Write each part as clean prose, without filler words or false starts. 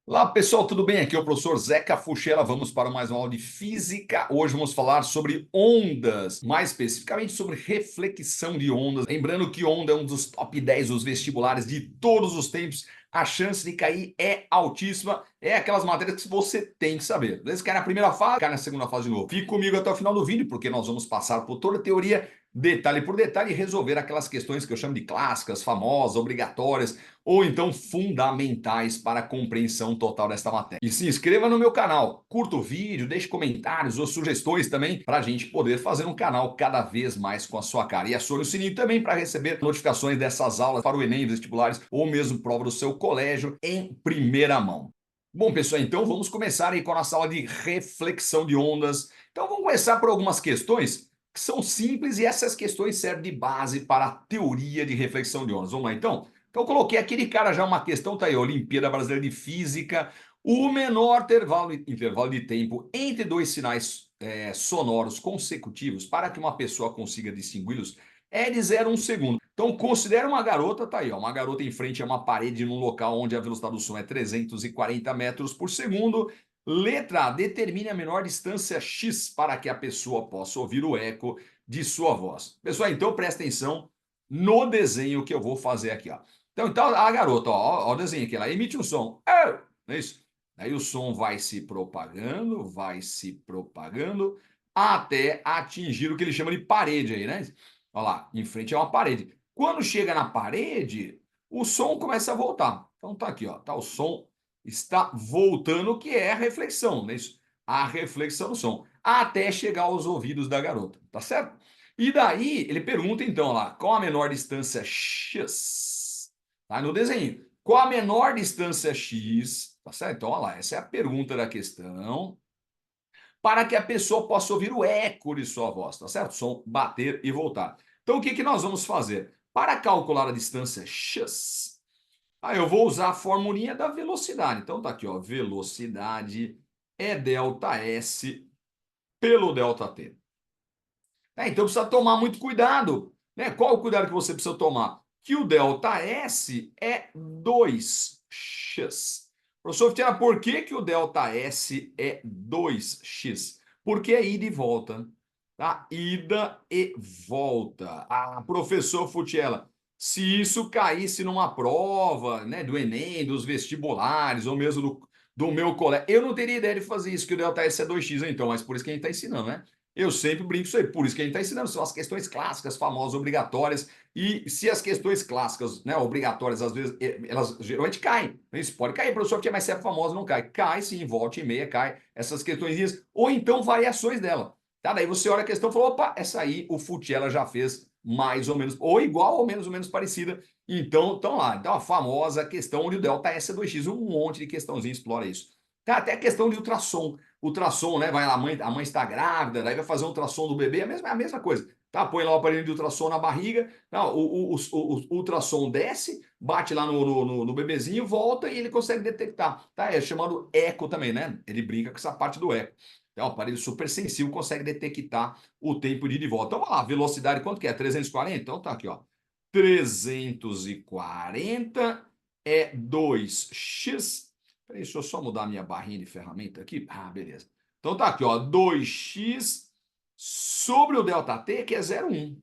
Olá pessoal, tudo bem? Aqui é o professor Zeca Fuchela. Vamos para mais uma aula de física. Hoje vamos falar sobre ondas, mais especificamente sobre reflexão de ondas. Lembrando que onda é um dos top 10 dos vestibulares de todos os tempos. A chance de cair é altíssima. É aquelas matérias que você tem que saber. Às vezes cai na primeira fase, cai na segunda fase de novo. Fique comigo até o final do vídeo, porque nós vamos passar por toda a teoria, detalhe por detalhe, e resolver aquelas questões que eu chamo de clássicas, famosas, obrigatórias, ou então fundamentais para a compreensão total desta matéria. E se inscreva no meu canal, curta o vídeo, deixe comentários ou sugestões também para a gente poder fazer um canal cada vez mais com a sua cara. E acione o sininho também para receber notificações dessas aulas para o Enem, vestibulares ou mesmo prova do seu colégio em primeira mão. Bom, pessoal, então vamos começar aí com a nossa aula de reflexão de ondas. Então vamos começar por algumas questões que são simples e essas questões servem de base para a teoria de reflexão de ondas. Vamos lá, então? Então, eu coloquei aquele cara já uma questão, tá aí, Olimpíada Brasileira de Física. O menor intervalo de tempo entre dois sinais sonoros consecutivos para que uma pessoa consiga distingui-los é de 0,1 segundo. Então, considera uma garota, tá aí, ó, uma garota em frente a uma parede num local onde a velocidade do som é 340 metros por segundo. Letra A, determine a menor distância X para que a pessoa possa ouvir o eco de sua voz. Pessoal, então presta atenção no desenho que eu vou fazer aqui, ó. Então a garota, ó o desenho aqui, ela emite um som. Não é isso? Aí o som vai se propagando, até atingir o que ele chama de parede aí, né? Olha lá, em frente a uma parede. Quando chega na parede, o som começa a voltar. Então tá aqui, ó, tá o som está voltando, que é a reflexão, não é isso? A reflexão do som, até chegar aos ouvidos da garota, tá certo? E daí ele pergunta então lá, qual a menor distância X? Tá no desenho. Qual a menor distância X? Tá certo? Então, olha lá, essa é a pergunta da questão. Para que a pessoa possa ouvir o eco de sua voz, tá certo? Som bater e voltar. Então, o que nós vamos fazer? Para calcular a distância X, eu vou usar a formulinha da velocidade. Então, tá aqui, ó, velocidade é delta S pelo delta T. Então precisa tomar muito cuidado, né? Qual o cuidado que você precisa tomar? Que o delta S é 2x. Professor Vitina, por que o delta S é 2x? Porque é ida e volta, tá? Ida e volta. Ah, professor Futiela, se isso caísse numa prova, né, do Enem, dos vestibulares, ou mesmo do meu colégio, eu não teria ideia de fazer isso, que o delta S é 2x, então, mas por isso que a gente está ensinando, né? Eu sempre brinco isso aí, por isso que a gente está ensinando, são as questões clássicas, famosas, obrigatórias, e se as questões clássicas, né, obrigatórias, às vezes, elas geralmente caem. Isso pode cair, professor, porque mas se é famosa, não cai. Cai sim, volta e meia, cai essas questões, ou então variações dela. Tá? Daí você olha a questão e fala, opa, essa aí o Futiela já fez mais ou menos, ou igual ou menos parecida. Então, lá. Então, a famosa questão onde o delta S é 2x, um monte de questãozinha explora isso. Tá, até a questão de ultrassom. Ultrassom, né? Vai lá, a mãe está grávida, daí vai fazer um ultrassom do bebê, a mesma coisa. Tá, põe lá o aparelho de ultrassom na barriga, não, o ultrassom desce, bate lá no bebezinho, volta e ele consegue detectar. Tá? É chamado eco também, né? Ele brinca com essa parte do eco. É um aparelho super sensível, consegue detectar o tempo de ida e volta. Então, vamos lá, velocidade, quanto que é? 340? Então tá aqui, ó. 340 é 2x. Peraí, deixa eu só mudar a minha barrinha de ferramenta aqui. Ah, beleza. Então tá aqui, ó, 2x sobre o ΔT, que é 0,1.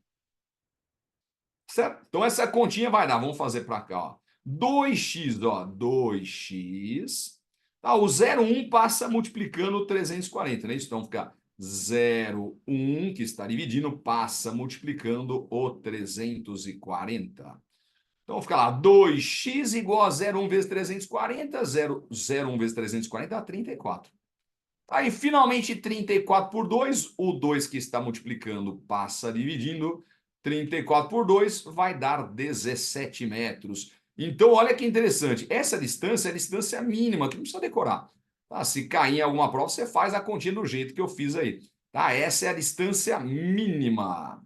Certo? Então essa continha vai dar, vamos fazer para cá, ó. 2x, ó, 2x. Tá, o 0,1 passa multiplicando 340, né? Então fica 0,1, que está dividindo, passa multiplicando o 340. Então fica lá, 2x igual a 0,1 vezes 340, 0,1 vezes 340 dá 34. Aí, finalmente, 34 por 2, o 2 que está multiplicando passa dividindo, 34 por 2 vai dar 17 metros. Então, olha que interessante, essa distância é a distância mínima, que não precisa decorar. Tá? Se cair em alguma prova, você faz a continha do jeito que eu fiz aí. Tá? Essa é a distância mínima.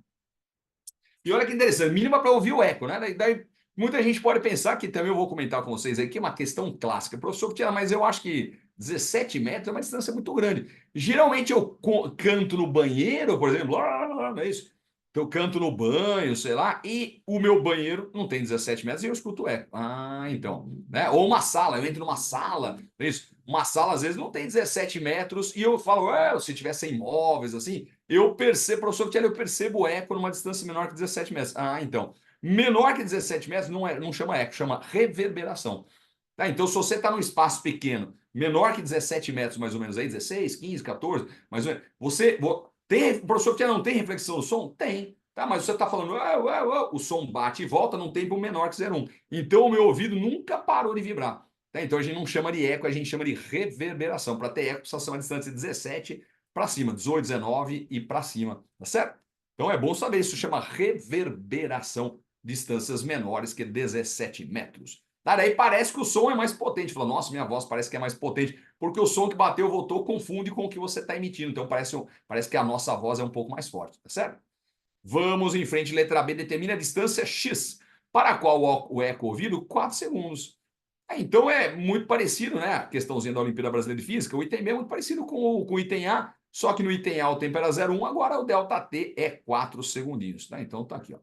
E olha que interessante, mínima para ouvir o eco, né? Daí muita gente pode pensar, que também eu vou comentar com vocês aí, que é uma questão clássica. Professor, mas eu acho que 17 metros é uma distância muito grande. Geralmente eu canto no banheiro, por exemplo, não é isso? eu canto no banho, sei lá, e o meu banheiro não tem 17 metros e eu escuto eco. Ah, então, né? Ou uma sala, eu entro numa sala, é isso. Uma sala às vezes não tem 17 metros e eu falo, se tiver sem móveis, assim, eu percebo, professor Tchela, eu percebo o eco numa distância menor que 17 metros. Ah, então, menor que 17 metros não chama eco, chama reverberação. Tá, então, se você está num espaço pequeno, menor que 17 metros mais ou menos, aí 16, 15, 14, mais ou menos, tem, o professor que não tem reflexão do som? Tem. Tá, mas você está falando, o som bate e volta num tempo menor que 0,1. Então, o meu ouvido nunca parou de vibrar. Tá? Então, a gente não chama de eco, a gente chama de reverberação. Para ter eco, precisa ser uma distância de 17 para cima, 18, 19 e para cima. Tá certo? Então, é bom saber, isso chama reverberação, distâncias menores que 17 metros. Tá, daí parece que o som é mais potente. Fala, nossa, minha voz parece que é mais potente, porque o som que bateu, voltou, confunde com o que você está emitindo. Então parece que a nossa voz é um pouco mais forte, tá certo? Vamos em frente, letra B, determina a distância X, para a qual o eco ouvido, 4 segundos. Então é muito parecido, né? A questãozinha da Olimpíada Brasileira de Física, o item B é muito parecido com o item A, só que no item A o tempo era 0,1, agora o delta T é 4 segundinhos, tá? Então tá aqui, ó.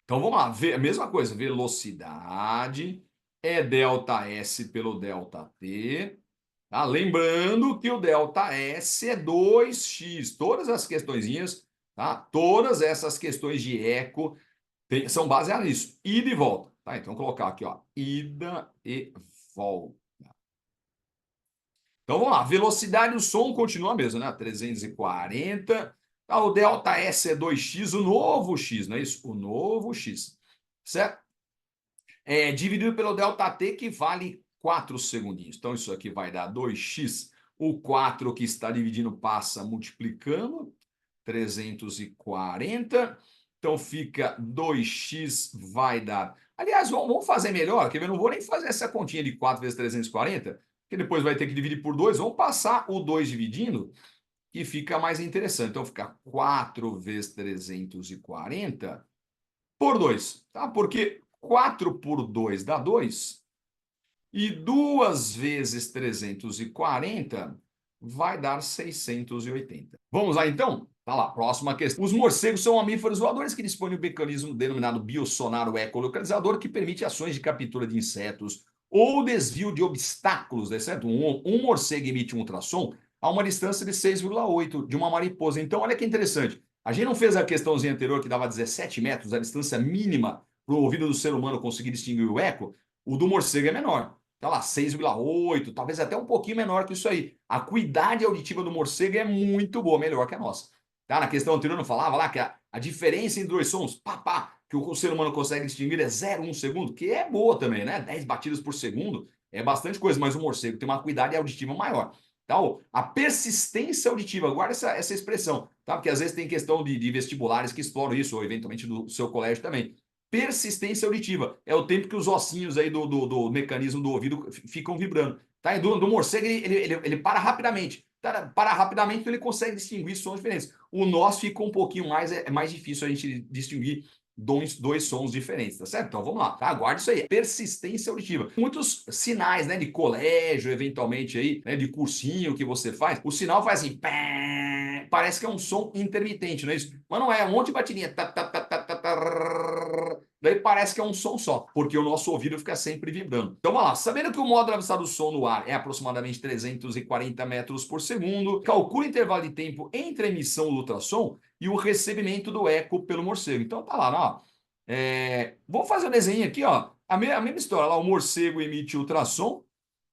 Então vamos lá, a mesma coisa, velocidade é delta S pelo delta T. Tá? Lembrando que o delta S é 2x. Todas as questõezinhas, tá? Todas essas questões de eco são baseadas nisso. Ida e volta. Tá? Então, vou colocar aqui, ó, ida e volta. Então, vamos lá. Velocidade do som continua a mesma, né? 340. Tá? O delta S é 2x, o novo x, não é isso? O novo x. Certo? Dividido pelo ΔT, que vale 4 segundinhos. Então, isso aqui vai dar 2x. O 4 que está dividindo passa multiplicando, 340. Então, fica 2x vai dar... Aliás, vamos fazer melhor, que eu não vou nem fazer essa continha de 4 vezes 340, que depois vai ter que dividir por 2. Vamos passar o 2 dividindo, que fica mais interessante. Então, fica 4 vezes 340 por 2, tá? Porque 4 por 2 dá 2 e 2 vezes 340 vai dar 680. Vamos lá, então? Tá lá, próxima questão. Os morcegos são mamíferos voadores que dispõem de um mecanismo denominado biossonar ecolocalizador que permite ações de captura de insetos ou desvio de obstáculos, né, certo? Um morcego emite um ultrassom a uma distância de 6,8 de uma mariposa. Então, olha que interessante. A gente não fez a questãozinha anterior que dava 17 metros, a distância mínima para o ouvido do ser humano conseguir distinguir o eco? O do morcego é menor. Tá lá, 6,8, talvez até um pouquinho menor que isso aí. A acuidade auditiva do morcego é muito boa, melhor que a nossa. Tá? Na questão anterior não falava lá que a diferença entre dois sons, que o ser humano consegue distinguir é 0,1 segundo, que é boa também, né? 10 batidas por segundo é bastante coisa, mas o morcego tem uma acuidade auditiva maior. Tá? A persistência auditiva, guarda essa expressão, tá? Porque às vezes tem questão de vestibulares que exploram isso, ou eventualmente do seu colégio também. Persistência auditiva é o tempo que os ossinhos aí do mecanismo do ouvido ficam vibrando. Tá? E do morcego, ele para rapidamente. Tá? Para rapidamente, então ele consegue distinguir sons diferentes. O nosso fica um pouquinho mais, é mais difícil a gente distinguir dois sons diferentes, tá certo? Então vamos lá, tá? Guarde isso aí. Persistência auditiva. Muitos sinais, né, de colégio, eventualmente aí, né, de cursinho que você faz, o sinal faz assim, pé, parece que é um som intermitente, não é isso? Mas não é, um monte de batidinha. Daí parece que é um som só, porque o nosso ouvido fica sempre vibrando. Então vamos lá, sabendo que o módulo avançado do som no ar é aproximadamente 340 metros por segundo, calcule o intervalo de tempo entre a emissão do ultrassom e o recebimento do eco pelo morcego. Então tá lá, ó. Vou fazer o desenho aqui, ó. A mesma história, lá o morcego emite ultrassom,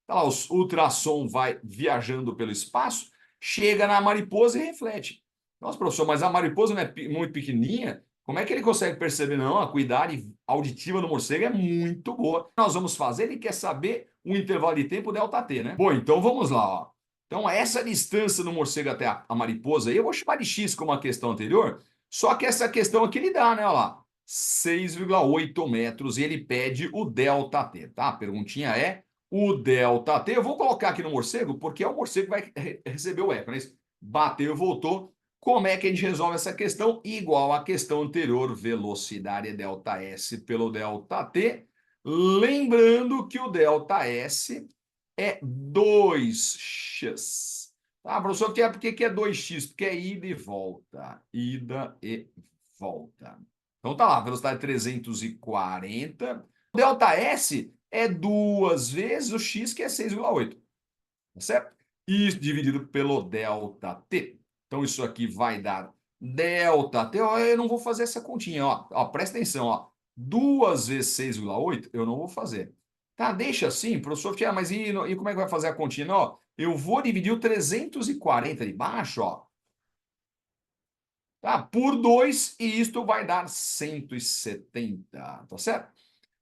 tá lá, o ultrassom vai viajando pelo espaço, chega na mariposa e reflete. Nossa, professor, mas a mariposa não é muito pequenininha? Como é que ele consegue perceber? Não, a acuidade auditiva do morcego é muito boa. Nós vamos fazer, ele quer saber o intervalo de tempo ΔT, né? Bom, então vamos lá, ó. Então, essa distância do morcego até a mariposa aí, eu vou chamar de X como a questão anterior, só que essa questão aqui ele dá, né? Olha lá, 6,8 metros e ele pede o ΔT, tá? A perguntinha é o ΔT. Eu vou colocar aqui no morcego, porque é o morcego que vai receber o eco, né? Bateu, voltou. Como é que a gente resolve essa questão? Igual à questão anterior, velocidade é ΔS pelo ΔT. Lembrando que o ΔS é 2x. Tá, professor, por que é 2x? Porque é ida e volta. Ida e volta. Então tá lá, velocidade 340. ΔS é 2 vezes o x, que é 6,8. Tá certo? Isso dividido pelo ΔT. Então isso aqui vai dar ΔT. Ó, eu não vou fazer essa continha, ó, presta atenção, ó. 2 vezes 6,8 eu não vou fazer. Tá, deixa assim, professor, mas e como é que vai fazer a continha? Não, ó, eu vou dividir o 340 de baixo, ó, tá, por 2 e isto vai dar 170, tá certo?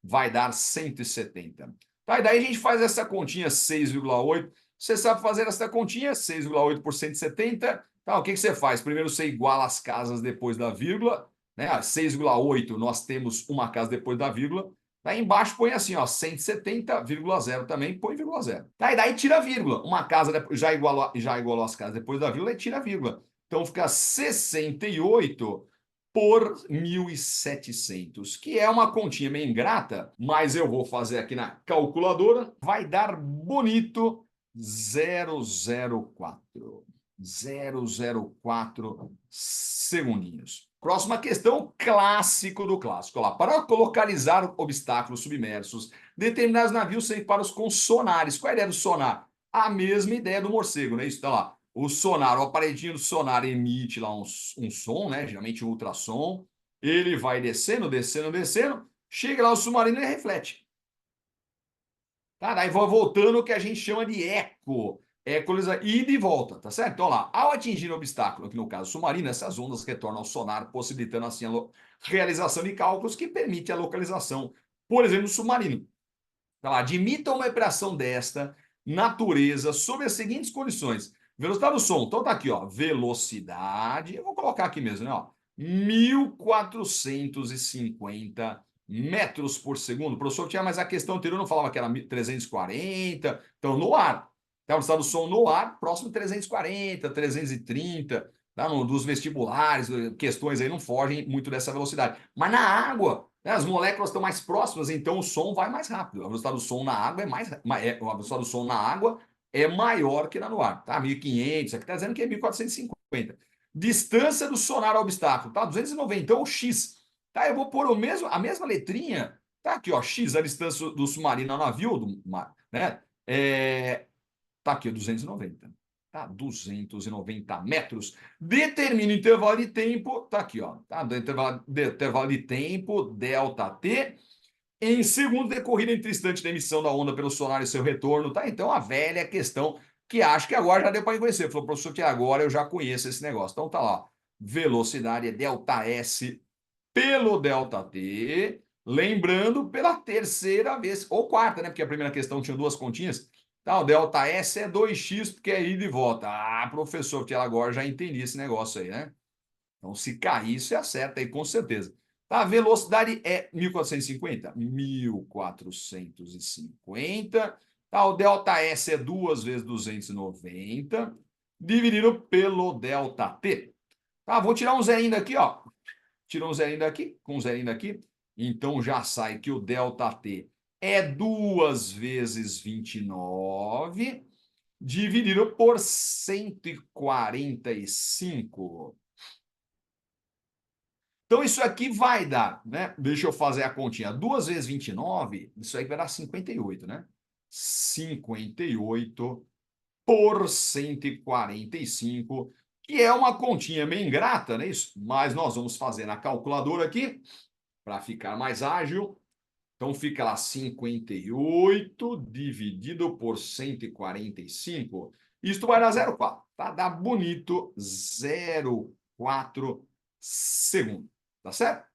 Vai dar 170. Tá, e daí a gente faz essa continha 6,8. Você sabe fazer essa continha, 6,8 por 170. Tá, o que você faz? Primeiro você iguala as casas depois da vírgula, né? 6,8 nós temos uma casa depois da vírgula. Daí embaixo põe assim, ó, 170,0 também, põe vírgula zero. Tá, e daí tira a vírgula. Uma casa já igualou as casas depois da vírgula e tira a vírgula. Então fica 68 por 1.700, que é uma continha meio ingrata, mas eu vou fazer aqui na calculadora, vai dar bonito 004. 004 segundinhos. Próxima questão, clássico do clássico. Lá, para localizar obstáculos submersos, determinados navios são equipados com sonares. Qual é a ideia do sonar? A mesma ideia do morcego, né? Isso está lá. O sonar, o aparelhinho do sonar emite lá um som, né? Geralmente um ultrassom. Ele vai descendo, descendo, descendo. Chega lá o submarino e reflete. Tá? Daí vai voltando o que a gente chama de eco. Ida e de volta, tá certo? Então lá, ao atingir o obstáculo, aqui no caso submarino, essas ondas retornam ao sonar, possibilitando assim a realização de cálculos que permite a localização, por exemplo, do submarino. Tá lá, admita uma operação desta natureza sob as seguintes condições. Velocidade do som, então tá aqui, ó, velocidade, eu vou colocar aqui mesmo, né, ó, 1.450 metros por segundo. O professor tinha, mas a questão anterior não falava que era 340, então no ar. Tá, o estado do som no ar, próximo de 340, 330, tá, dos vestibulares, questões aí não fogem muito dessa velocidade. Mas na água, né, as moléculas estão mais próximas, então o som vai mais rápido. A velocidade do som na água a velocidade do som na água é maior que na no ar, tá? 1.500, aqui está dizendo que é 1.450. Distância do sonar ao obstáculo, tá? 290, então o X. Tá, eu vou pôr a mesma letrinha, tá aqui, ó, X, a distância do submarino ao navio, do mar, né? Tá aqui, 290. Tá, 290 metros. Determina o intervalo de tempo, tá aqui, ó. Tá, intervalo de tempo, ΔT, em segundo decorrido entre o instante da emissão da onda pelo sonar e seu retorno, tá? Então, a velha questão que acho que agora já deu para conhecer. Falou, professor, que agora eu já conheço esse negócio. Então, tá lá. Velocidade é ΔS pelo ΔT. Lembrando, pela terceira vez, ou quarta, né? Porque a primeira questão tinha duas continhas. Tá, o ΔS é 2x, porque é ida e volta. Ah, professor, que agora já entendi esse negócio aí, né? Então, se cair, você acerta aí com certeza. Tá, a velocidade é 1.450? 1.450. Tá, o ΔS é 2 vezes 290, dividido pelo ΔT. Tá, vou tirar um zerinho daqui, ó. Tirou um zerinho daqui, com um zerinho daqui. Então, já sai que o ΔT é 2 vezes 29, dividido por 145. Então, isso aqui vai dar, né? Deixa eu fazer a continha. 2 vezes 29, isso aí vai dar 58, né? 58 por 145, que é uma continha meio ingrata, né? Isso, mas nós vamos fazer na calculadora aqui, para ficar mais ágil. Então, fica lá 58 dividido por 145. Isto vai dar 0,4, tá? Dá bonito 0,4 segundos. Tá certo?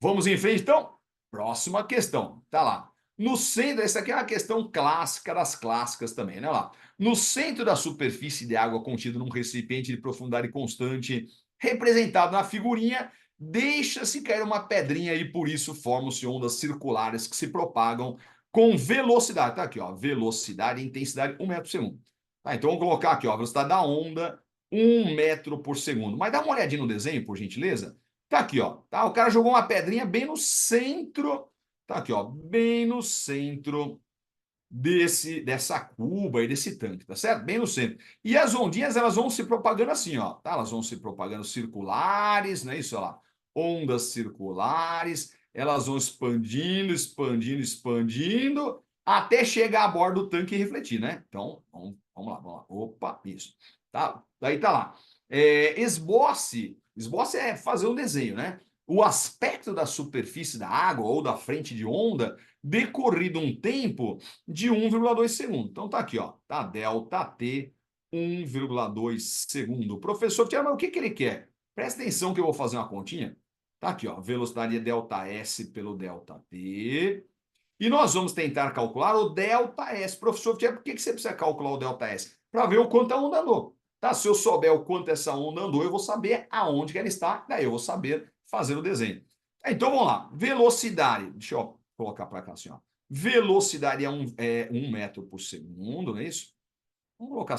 Vamos em frente, então? Próxima questão. Tá lá. No centro, essa aqui é uma questão clássica das clássicas também, né? Lá. No centro da superfície de água contida num recipiente de profundidade constante, representado na figurinha, deixa-se cair uma pedrinha e por isso formam-se ondas circulares que se propagam com velocidade. Tá aqui, ó. Velocidade e intensidade 1 metro por segundo. Tá, então vamos colocar aqui, ó. A velocidade da onda 1 metro por segundo. Mas dá uma olhadinha no desenho, por gentileza. Tá aqui, ó. Tá? O cara jogou uma pedrinha bem no centro. Tá aqui, ó. Bem no centro dessa cuba e desse tanque, tá certo? Bem no centro. E as ondinhas, elas vão se propagando assim, ó. Tá? Elas vão se propagando circulares, não é isso? Olha lá. ondas circulares, elas vão expandindo, expandindo, expandindo, até chegar a bordo do tanque e refletir, né? Então, vamos lá, vamos lá. Opa, isso. Tá? Daí tá lá. Esboce é fazer um desenho, né? O aspecto da superfície da água ou da frente de onda decorrido um tempo de 1,2 segundo. Então tá aqui, ó, tá? Delta T, 1,2 segundo. Professor, mas o que ele quer? Presta atenção que eu vou fazer uma continha. Tá aqui, ó, velocidade é delta S pelo delta T. E nós vamos tentar calcular o delta S. Professor, por que você precisa calcular o delta S? Para ver o quanto a onda andou. Tá? Se eu souber o quanto essa onda andou, eu vou saber aonde que ela está, daí eu vou saber fazer o desenho. Então vamos lá. Velocidade. Deixa eu colocar para cá assim, ó. Velocidade é 1 metro por segundo, não é isso? Vamos colocar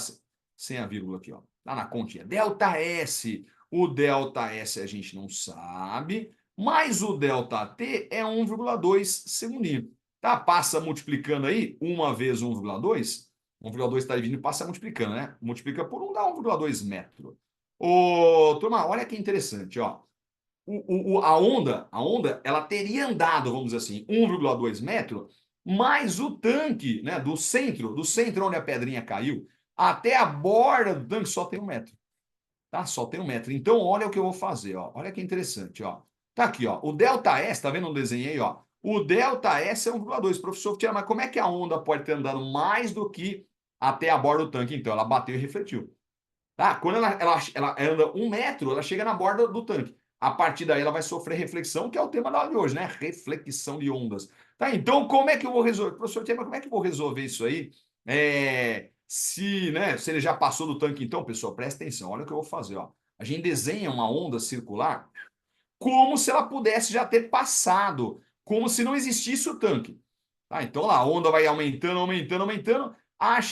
sem a vírgula aqui, ó. Lá na continha. Delta S. O delta S a gente não sabe, mas o delta T é 1,2 segundinho. Tá? Passa multiplicando aí, 1 vezes 1,2. 1,2 está dividindo, passa multiplicando, né? Multiplica por 1, dá 1,2 metro. Ô, turma, olha que interessante, ó. A onda, ela teria andado, vamos dizer assim, 1,2 metro, mas o tanque, né, do centro onde a pedrinha caiu, até a borda do tanque só tem 1 metro. Tá? Só tem 1 metro. Então, olha o que eu vou fazer, ó. Olha que interessante, ó. Tá aqui, ó. O delta S, tá vendo no desenho aí, ó? O delta S é 1,2. Professor, mas como é que a onda pode ter andado mais do que até a borda do tanque? Então, ela bateu e refletiu. Tá? Quando ela anda 1 metro, ela chega na borda do tanque. A partir daí, ela vai sofrer reflexão, que é o tema da aula de hoje, né? Reflexão de ondas. Tá? Então, como é que eu vou resolver? Professor, mas como é que eu vou resolver isso aí? Se ele já passou do tanque, então, pessoal, presta atenção. Olha o que eu vou fazer, ó. A gente desenha uma onda circular como se ela pudesse já ter passado, como se não existisse o tanque. Tá? Então, lá, a onda vai aumentando, aumentando, aumentando,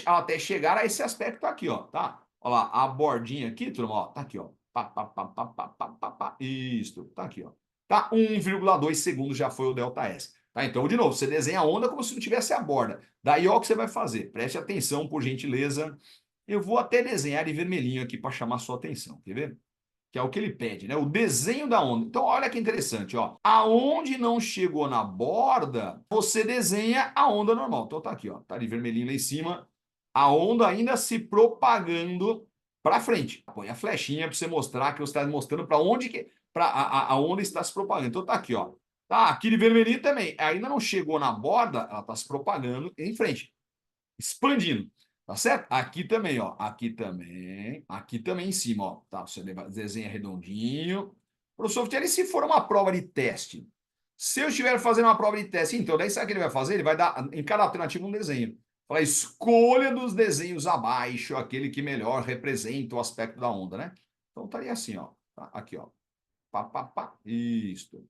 até chegar a esse aspecto aqui, ó, tá? Olha lá, a bordinha aqui, turma, ó, tá aqui, ó. Pá, pá, pá, pá, pá, pá, pá, pá. Isso, tá aqui, ó. Tá? 1,2 segundos já foi o delta S. Tá? Então, de novo, você desenha a onda como se não tivesse a borda. Daí, ó, o que você vai fazer. Preste atenção, por gentileza. Eu vou até desenhar de vermelhinho aqui para chamar sua atenção. Quer ver? Que é o que ele pede, né? O desenho da onda. Então, olha que interessante, ó. Aonde não chegou na borda, você desenha a onda normal. Então, tá aqui, ó. Tá de vermelhinho lá em cima. A onda ainda se propagando para frente. Põe a flechinha para você mostrar que você está mostrando para onde que a onda está se propagando. Então, tá aqui, ó. Tá aqui de vermelhinho também. Ainda não chegou na borda, ela está se propagando em frente, expandindo. Tá certo? Aqui também, ó. Aqui também em cima, ó. Tá? Você desenha redondinho. Professor Vitelli, se for uma prova de teste, se eu estiver fazendo uma prova de teste, então, daí sabe o que ele vai fazer? Ele vai dar em cada alternativa um desenho. Fala, escolha dos desenhos abaixo, aquele que melhor representa o aspecto da onda, né? Então estaria assim, ó. Tá? Aqui, ó. Pá, pá, pá. Isso.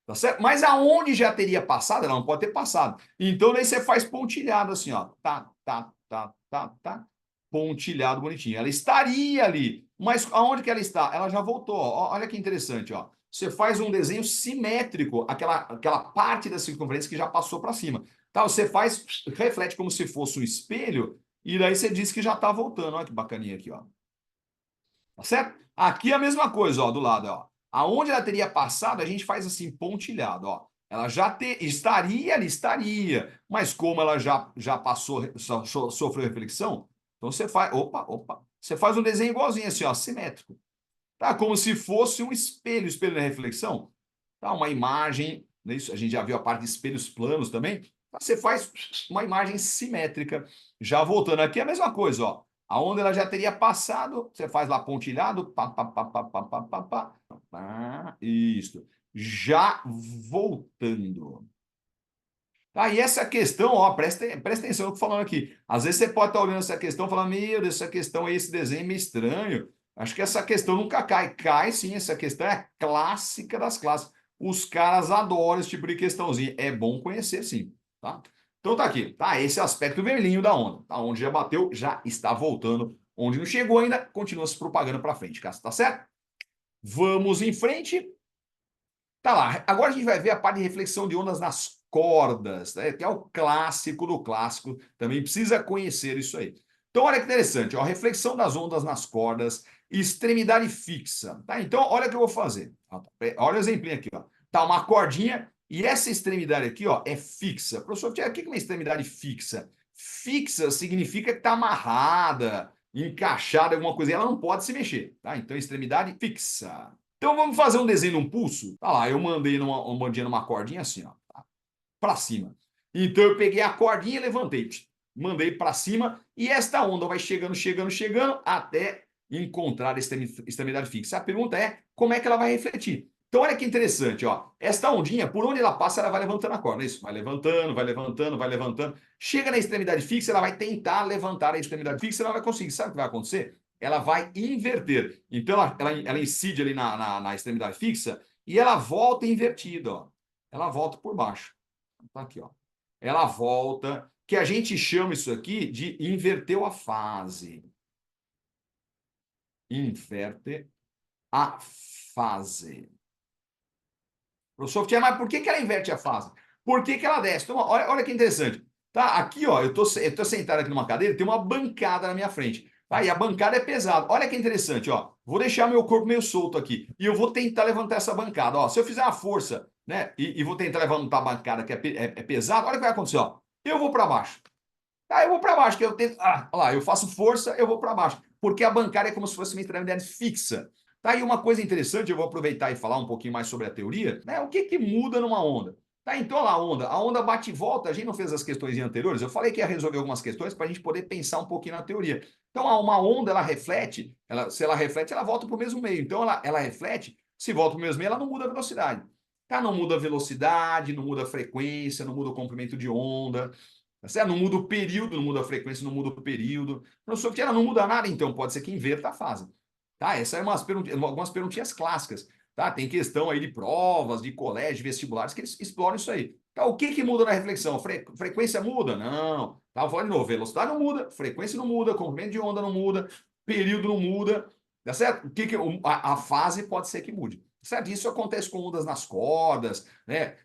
Tá certo? Mas aonde já teria passado, ela não pode ter passado. Então, daí você faz pontilhado assim, ó. Tá, tá, tá, tá, tá. Pontilhado bonitinho. Ela estaria ali. Mas aonde que ela está? Ela já voltou. Ó. Olha que interessante, ó. Você faz um desenho simétrico, aquela parte da circunferência que já passou para cima. Tá? Você faz, reflete como se fosse um espelho, e daí você diz que já está voltando. Olha que bacaninha aqui, ó. Tá certo? Aqui é a mesma coisa, ó, do lado, ó. Aonde ela teria passado, a gente faz assim, pontilhado, ó. Ela já estaria ali, estaria. Mas como ela já passou, sofreu reflexão, então você faz, opa, você faz um desenho igualzinho assim, ó, simétrico. Tá? Como se fosse um espelho, espelho da reflexão. Tá? Uma imagem, né? Isso, a gente já viu a parte de espelhos planos também. Tá? Você faz uma imagem simétrica. Já voltando aqui, é a mesma coisa, ó. Aonde ela já teria passado, você faz lá pontilhado, pá, pá, pá, pá, pá, pá, pá, pá, pá, isso. Já voltando. Tá, e essa questão, ó, presta atenção no que eu tô falando aqui. Às vezes você pode estar olhando essa questão e falar, meu Deus, essa questão aí, esse desenho é meio estranho. Acho que essa questão nunca cai. Cai sim, essa questão é clássica das classes. Os caras adoram esse tipo de questãozinha. É bom conhecer, sim. Tá? Então tá aqui, tá? Esse é o aspecto vermelhinho da onda. Tá? Onde já bateu, já está voltando. Onde não chegou ainda, continua se propagando para frente, tá certo? Vamos em frente. Tá lá. Agora a gente vai ver a parte de reflexão de ondas nas cordas, né? Que é o clássico do clássico. Também precisa conhecer isso aí. Então, olha que interessante, ó, a reflexão das ondas nas cordas extremidade fixa. Tá? Então, olha o que eu vou fazer. Olha o exemplinho aqui. Ó. Tá uma cordinha e essa extremidade aqui ó, é fixa. Professor, o que é uma extremidade fixa? Fixa significa que está amarrada, encaixada, alguma coisa. Ela não pode se mexer. Tá? Então, extremidade fixa. Então, vamos fazer um desenho num pulso? Tá lá, eu mandei numa cordinha assim, ó, tá? Para cima. Então, eu peguei a cordinha e levantei. Mandei para cima e esta onda vai chegando, chegando, chegando até encontrar a extremidade fixa. A pergunta é, como é que ela vai refletir? Então, olha que interessante, ó. Esta ondinha, por onde ela passa, ela vai levantando a corda. Isso, vai levantando, vai levantando, vai levantando. Chega na extremidade fixa, ela vai tentar levantar a extremidade fixa, ela vai conseguir. Sabe o que vai acontecer? Ela vai inverter. Então, ela incide ali na extremidade fixa e ela volta invertida, ó. Ela volta por baixo. Tá aqui, ó. Ela volta, que a gente chama isso aqui de inverteu a fase. Inverte a fase. Professor, mas por que ela inverte a fase? Por que ela desce? Então, olha que interessante. Tá? Aqui, ó, eu tô sentado aqui numa cadeira, tem uma bancada na minha frente. Tá? E a bancada é pesada. Olha que interessante, ó. Vou deixar meu corpo meio solto aqui. E eu vou tentar levantar essa bancada. Ó, se eu fizer uma força, né? E vou tentar levantar a bancada que é pesada, olha o que vai acontecer, ó. Eu vou para baixo. Tá, eu vou para baixo, que eu tento. Olha lá, eu faço força, eu vou para baixo. Porque a bancada é como se fosse uma extremidade fixa. Tá aí uma coisa interessante, eu vou aproveitar e falar um pouquinho mais sobre a teoria, né? O que muda numa onda? Tá, então a onda bate e volta, a gente não fez as questões anteriores, eu falei que ia resolver algumas questões para a gente poder pensar um pouquinho na teoria. Então, uma onda, ela reflete, se ela reflete, ela volta para o mesmo meio. Então, ela reflete, se volta para o mesmo meio, ela não muda a velocidade. Tá? Não muda a velocidade, não muda a frequência, não muda o comprimento de onda, tá certo? Não muda o período, não muda a frequência, não muda o período. Professor, que ela não muda nada, então pode ser que inverta a fase. Tá? Essas são algumas perguntinhas clássicas. Tá? Tem questão aí de provas, de colégio, vestibulares, que eles exploram isso aí. Tá? O que muda na reflexão? Frequência muda? Não. Tá? Falando de novo, velocidade não muda, frequência não muda, comprimento de onda não muda, período não muda. Tá certo? A fase pode ser que mude. Certo? Isso acontece com ondas nas cordas, né?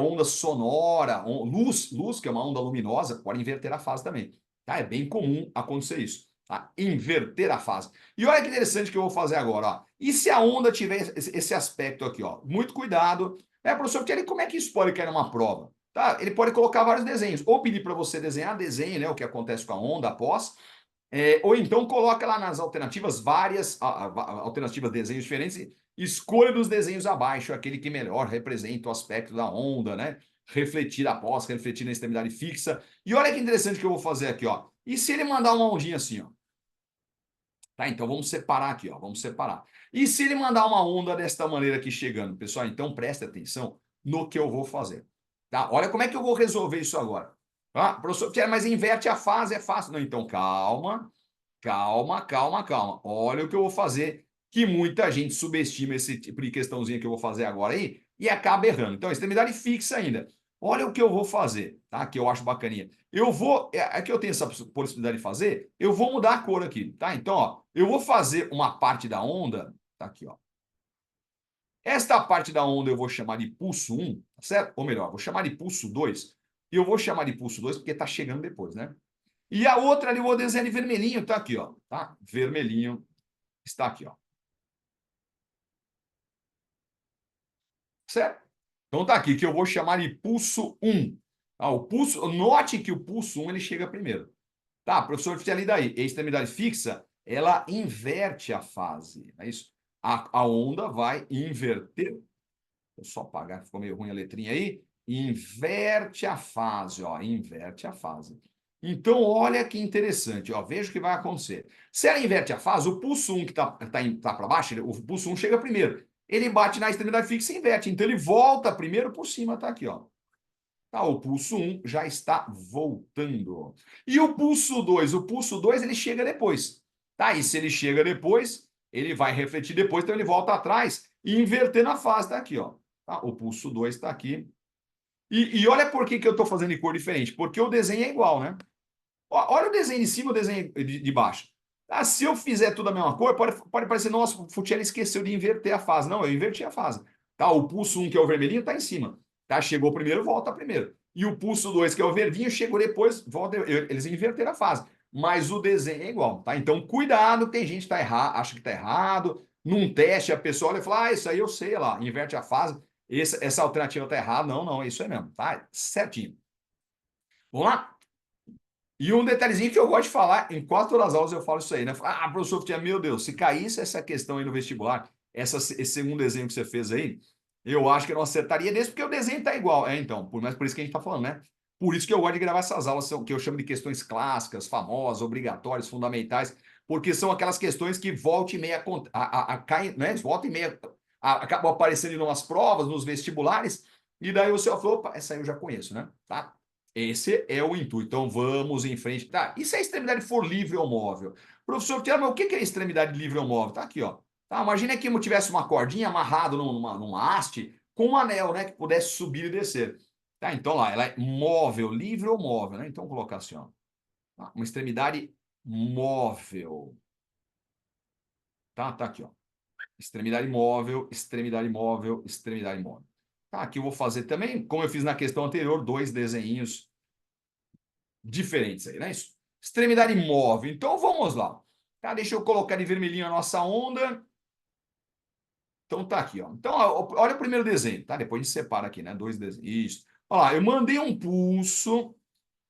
Onda sonora, luz, que é uma onda luminosa, pode inverter a fase também. Tá? É bem comum acontecer isso. Tá? Inverter a fase. E olha que interessante que eu vou fazer agora. Ó. E se a onda tiver esse aspecto aqui? Ó? Muito cuidado. Professor, como é que isso pode cair numa prova? Tá? Ele pode colocar vários desenhos. Ou pedir para você desenhar, desenhe, né, o que acontece com a onda após. Ou então coloca lá nas alternativas várias alternativas de desenhos diferentes e escolha dos desenhos abaixo aquele que melhor representa o aspecto da onda, né? Refletir após, refletir na extremidade fixa. E olha que interessante que eu vou fazer aqui, ó. E se ele mandar uma ondinha assim, ó? Tá, então vamos separar aqui, ó. Vamos separar. E se ele mandar uma onda desta maneira aqui chegando, pessoal, então preste atenção no que eu vou fazer. Tá? Olha como é que eu vou resolver isso agora. Ah, professor, mas inverte a fase, é fácil. Não, então calma, calma, calma, calma. Olha o que eu vou fazer, que muita gente subestima esse tipo de questãozinha que eu vou fazer agora aí e acaba errando. Então, extremidade fixa ainda. Olha o que eu vou fazer, tá? Que eu acho bacaninha. Eu vou, aqui eu tenho essa possibilidade de fazer, eu vou mudar a cor aqui, tá? Então, ó, eu vou fazer uma parte da onda, tá aqui, ó. Esta parte da onda eu vou chamar de pulso 1, tá certo? Ou melhor, vou chamar de pulso 2. E eu vou chamar de pulso 2 porque está chegando depois, né? E a outra ali eu vou desenhar de vermelhinho, tá aqui, ó. Tá? Vermelhinho está aqui, ó. Certo? Então tá aqui que eu vou chamar de pulso 1. Ah, note que o pulso 1 ele chega primeiro. Tá, professor, fica ali daí. A extremidade fixa, ela inverte a fase. É isso? A onda vai inverter. Deixa eu só apagar, ficou meio ruim a letrinha aí. Inverte a fase, ó. Inverte a fase. Então, olha que interessante, ó. Veja o que vai acontecer. Se ela inverte a fase, o pulso 1 que tá para baixo, o pulso 1 chega primeiro. Ele bate na extremidade fixa e inverte. Então, ele volta primeiro por cima, tá aqui, ó. Tá, o pulso 1 já está voltando. E o pulso 2? O pulso 2 ele chega depois. Tá? E se ele chega depois, ele vai refletir depois, então ele volta atrás e invertendo a fase. Tá aqui, ó. Tá? O pulso 2 está aqui. E olha por que eu estou fazendo em cor diferente. Porque o desenho é igual, né? Olha o desenho de cima e o desenho de baixo. Ah, se eu fizer tudo a mesma cor, pode parecer, nossa, o Futiel esqueceu de inverter a fase. Não, eu inverti a fase. Tá? O pulso 1, que é o vermelhinho, está em cima. Tá? Chegou primeiro, volta primeiro. E o pulso 2, que é o verdinho, chegou depois, volta. Eles inverteram a fase. mas o desenho é igual, tá? Então, cuidado, tem gente que tá errado, acha que tá errado. Num teste, a pessoa olha e fala, isso aí eu sei lá, inverte a fase. Essa alternativa tá errada. Não, não, é isso aí mesmo, tá? Certinho. Vamos lá? E um detalhezinho que eu gosto de falar, em quase todas as aulas eu falo isso aí, né? Professor, meu Deus, se caísse essa questão aí no vestibular, esse segundo desenho que você fez aí, eu acho que eu não acertaria desse, porque o desenho tá igual. Então, mas por isso que a gente tá falando, né? Por isso que eu gosto de gravar essas aulas, que eu chamo de questões clássicas, famosas, obrigatórias, fundamentais, porque são aquelas questões que volta e meia caem, né? Volta e meia acabam aparecendo em umas provas, nos vestibulares, e daí o senhor falou, opa, essa aí eu já conheço, né? Tá? Esse é o intuito. Então vamos em frente. Tá, e se a extremidade for livre ou móvel? Professor, mas o que é extremidade livre ou móvel? Tá aqui, ó. Tá, imagina que eu tivesse uma cordinha amarrada numa haste com um anel, né? Que pudesse subir e descer. Tá, então lá, ela é móvel, livre ou móvel, né? Então vou colocar assim, ó. Tá, uma extremidade móvel. Tá aqui, ó. Extremidade móvel, extremidade móvel, extremidade móvel. Tá, aqui eu vou fazer também, como eu fiz na questão anterior, dois desenhinhos diferentes aí, né? Isso. Extremidade móvel. Então vamos lá. Tá, deixa eu colocar de vermelhinho a nossa onda. Então tá aqui, ó. Então, ó, olha o primeiro desenho, tá? Depois a gente separa aqui, né? Dois desenhos. Isso. Olha lá, eu mandei um pulso.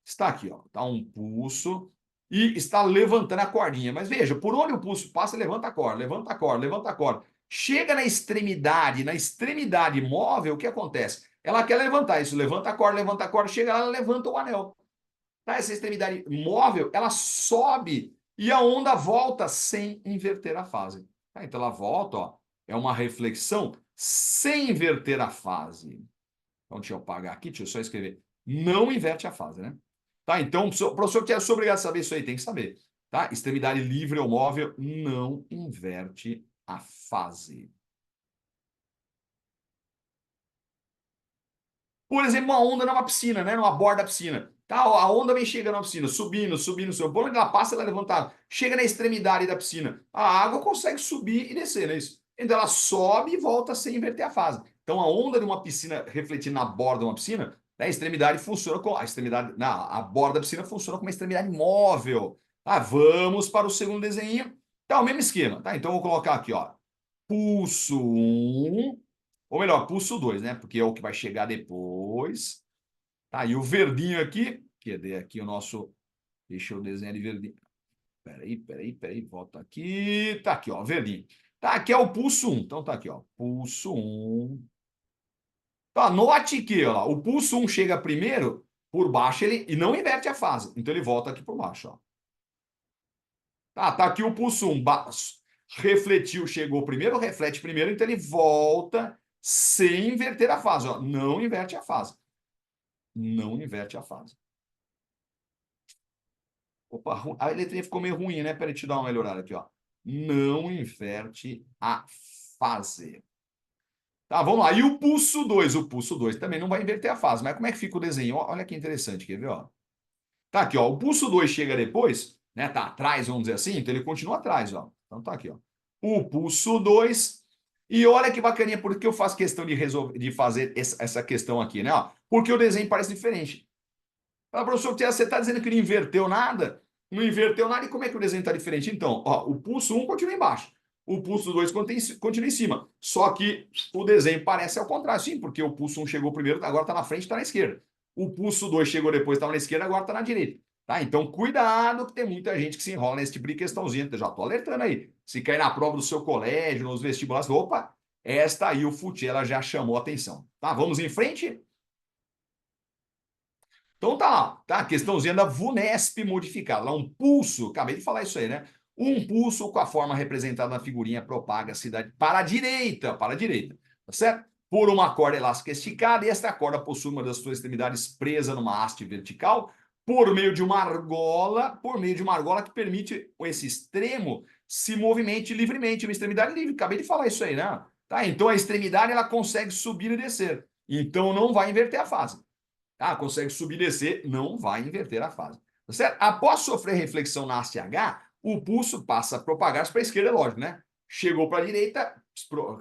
Está aqui, ó. Tá um pulso e está levantando a cordinha. Mas veja, por onde o pulso passa, levanta a corda, levanta a corda, levanta a corda. Chega na extremidade móvel, o que acontece? Ela quer levantar isso, levanta a corda, chega lá, ela levanta o anel. Tá? Essa extremidade móvel, ela sobe e a onda volta sem inverter a fase. Tá? Então ela volta, ó, é uma reflexão sem inverter a fase. Então deixa eu apagar aqui, deixa eu só escrever. Não inverte a fase, né? Tá? Então, o professor que é obrigado a saber isso aí, tem que saber. Tá? Extremidade livre ou móvel não inverte a fase. Por exemplo, uma onda numa piscina, né? Numa borda da piscina. Tá, a onda vem chegando na piscina, subindo, subindo, subindo. Por onde ela passa, ela é levantada. Chega na extremidade da piscina. A água consegue subir e descer, não é isso? Então ela sobe e volta sem inverter a fase. Então a onda de uma piscina refletindo na borda de uma piscina, né, a extremidade funciona com a extremidade, a borda da piscina funciona como uma extremidade móvel. Vamos para o segundo desenho. Tá, o mesmo esquema, tá? Então eu vou colocar aqui, ó. Pulso 1, ou melhor, pulso 2, né? Porque é o que vai chegar depois. Tá, e o verdinho aqui, cadê aqui o nosso. Deixa eu desenhar de verdinho. Peraí, volta aqui. Tá aqui, ó, verdinho. Tá, aqui é o pulso 1. Então tá aqui, ó. Pulso 1. Tá, note que, ó, o pulso 1 chega primeiro por baixo ele, e não inverte a fase. Então ele volta aqui por baixo, ó. Tá aqui o pulso 1. Refletiu, chegou primeiro, reflete primeiro, então ele volta sem inverter a fase, ó. Não inverte a fase. Não inverte a fase. Opa, a letrinha ficou meio ruim, né? Peraí, te dar uma melhorada aqui, ó. Não inverte a fase. Tá, vamos lá. E o pulso 2? O pulso 2 também não vai inverter a fase. Mas como é que fica o desenho? Olha que interessante, quer ver, ó? Tá aqui, ó. O pulso 2 chega depois, né? Tá atrás, vamos dizer assim, então ele continua atrás, ó. Então tá aqui, ó. O pulso 2. E olha que bacaninha, por que eu faço questão de resolver, de fazer essa questão aqui, né? Ó, porque o desenho parece diferente. Fala, professor, você está dizendo que não inverteu nada? Não inverteu nada, e como é que o desenho está diferente? Então, ó, o pulso 1 continua embaixo, o pulso 2 continua em cima. Só que o desenho parece ao contrário, sim, porque o pulso 1 chegou primeiro, agora está na frente, está na esquerda. O pulso 2 chegou depois, estava na esquerda, agora está na direita. Tá? Então, cuidado, que tem muita gente que se enrola nesse tipo de questãozinha. Eu já estou alertando aí. Se cair na prova do seu colégio, nos vestibulares, opa, esta aí, o FUT, ela já chamou a atenção. Tá? Vamos em frente? Então tá lá, tá? A questãozinha da VUNESP modificada. Lá um pulso, acabei de falar isso aí, né? Um pulso com a forma representada na figurinha propaga-se para a direita, tá certo? Por uma corda elástica esticada, e esta corda possui uma das suas extremidades presa numa haste vertical, por meio de uma argola que permite esse extremo se movimente livremente, uma extremidade livre. Acabei de falar isso aí, né? Tá? Então a extremidade ela consegue subir e descer. Então não vai inverter a fase. Consegue subir e descer, não vai inverter a fase. Tá certo? Após sofrer reflexão na haste H, o pulso passa a propagar-se para a esquerda, é lógico, né? Chegou para a direita,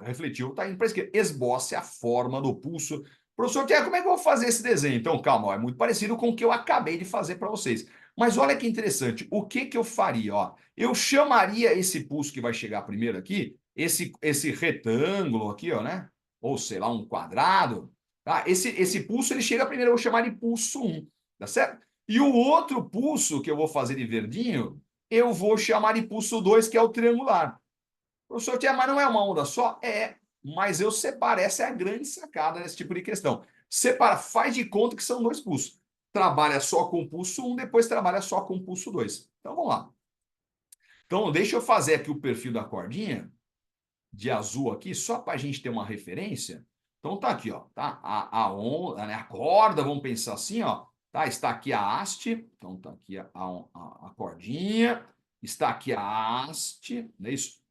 refletiu, está indo para a esquerda. Esboce a forma do pulso. Professor Tiago, como é que eu vou fazer esse desenho? Então, calma, ó, é muito parecido com o que eu acabei de fazer para vocês. Mas olha que interessante, o que que eu faria? Ó, eu chamaria esse pulso que vai chegar primeiro aqui, esse retângulo aqui, ó, né? Ou sei lá, um quadrado, tá? Esse pulso ele chega primeiro, eu vou chamar de pulso 1, tá certo? E o outro pulso que eu vou fazer de verdinho, eu vou chamar de pulso 2, que é o triangular. Professor Tia, mas não é uma onda só? É, mas eu separo, essa é a grande sacada nesse tipo de questão. Separa, faz de conta que são dois pulsos. Trabalha só com o pulso 1, depois trabalha só com o pulso 2. Então vamos lá. Então deixa eu fazer aqui o perfil da cordinha de azul aqui, só para a gente ter uma referência. Então tá aqui, ó, tá? A onda, né? A corda, vamos pensar assim, ó. Tá? Está aqui a haste, então tá aqui a cordinha, está aqui a haste, não é isso?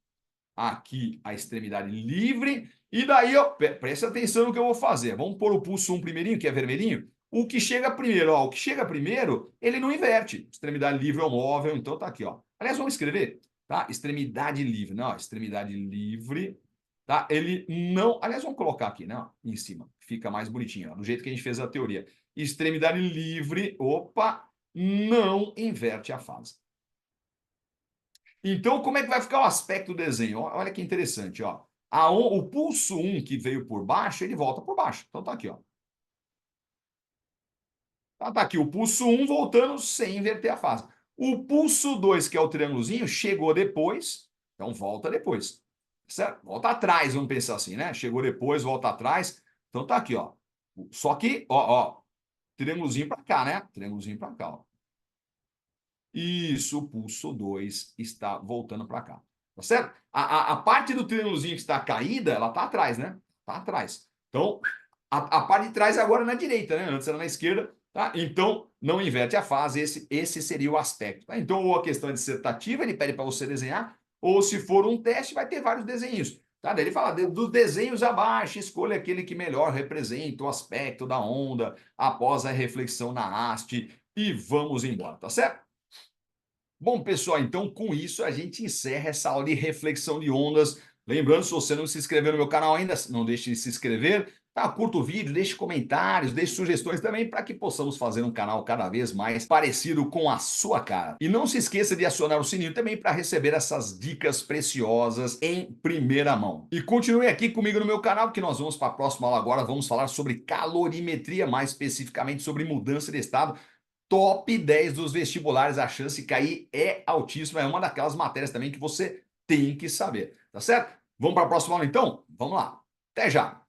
Aqui a extremidade livre, e daí, ó, presta atenção no que eu vou fazer. Vamos pôr o pulso 1 primeirinho, que é vermelhinho. O que chega primeiro, ó, o que chega primeiro, ele não inverte. Extremidade livre é o móvel, então tá aqui, ó. Aliás, vamos escrever, tá? Extremidade livre, não, extremidade livre, tá? Ele não, aliás, vamos colocar aqui, né, em cima, fica mais bonitinho, ó, do jeito que a gente fez a teoria. Extremidade livre, opa, não inverte a fase. Então, como é que vai ficar o aspecto do desenho? Olha que interessante, ó. O pulso 1 que veio por baixo, ele volta por baixo. Então tá aqui, ó. Tá aqui o pulso 1 voltando sem inverter a fase. O pulso 2, que é o triângulozinho, chegou depois, então volta depois. Certo? Volta atrás, vamos pensar assim, né? Chegou depois, volta atrás. Então tá aqui, ó. Só que, ó, triângulozinho para cá, né? Triângulozinho para cá, ó. Isso, o pulso 2 está voltando para cá. Tá certo? A parte do triângulozinho que está caída, ela está atrás, né? Está atrás. Então, a parte de trás agora é na direita, né? Antes era na esquerda, tá? Então, não inverte a fase, esse seria o aspecto. Tá? Então, ou a questão é dissertativa, ele pede para você desenhar, ou se for um teste, vai ter vários desenhos. Tá? Daí ele fala, dos desenhos abaixo, escolha aquele que melhor representa o aspecto da onda após a reflexão na haste e vamos embora, tá certo? Bom, pessoal, então com isso a gente encerra essa aula de reflexão de ondas. Lembrando, se você não se inscreveu no meu canal ainda, não deixe de se inscrever, tá? Curta o vídeo, deixe comentários, deixe sugestões também para que possamos fazer um canal cada vez mais parecido com a sua cara. E não se esqueça de acionar o sininho também para receber essas dicas preciosas em primeira mão. E continue aqui comigo no meu canal, que nós vamos para a próxima aula agora, vamos falar sobre calorimetria, mais especificamente sobre mudança de estado. Top 10 dos vestibulares, a chance de cair é altíssima, é uma daquelas matérias também que você tem que saber, tá certo? Vamos para a próxima aula então? Vamos lá, até já!